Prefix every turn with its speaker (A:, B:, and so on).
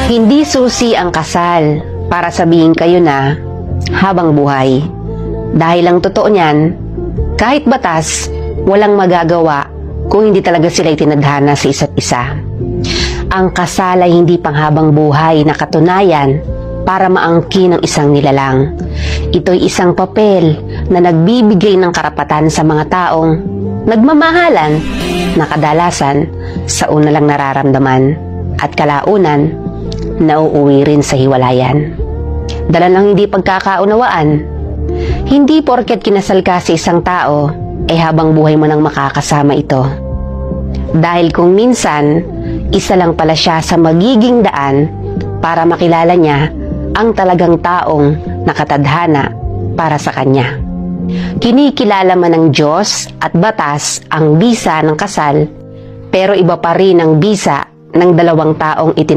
A: Hindi susi ang kasal para sabihin kayo na habang buhay. Dahil ang totoo niyan, kahit batas, walang magagawa kung hindi talaga sila itinadhana sa isa't isa. Ang kasal ay hindi panghabang buhay na katunayan para maangkin ang isang nilalang. Ito'y isang papel na nagbibigay ng karapatan sa mga taong nagmamahalan na kadalasan sa una lang nararamdaman at kalaunan nauuwi rin sa hiwalayan. Dala ng hindi pagkakaunawaan, hindi porket kinasal ka sa isang tao ay habang buhay mo nang makakasama ito. Dahil kung minsan, isa lang pala siya sa magiging daan para makilala niya ang talagang taong nakatadhana para sa kanya. Kinikilala man ng Diyos at batas ang bisa ng kasal, pero iba pa rin ang bisa ng dalawang taong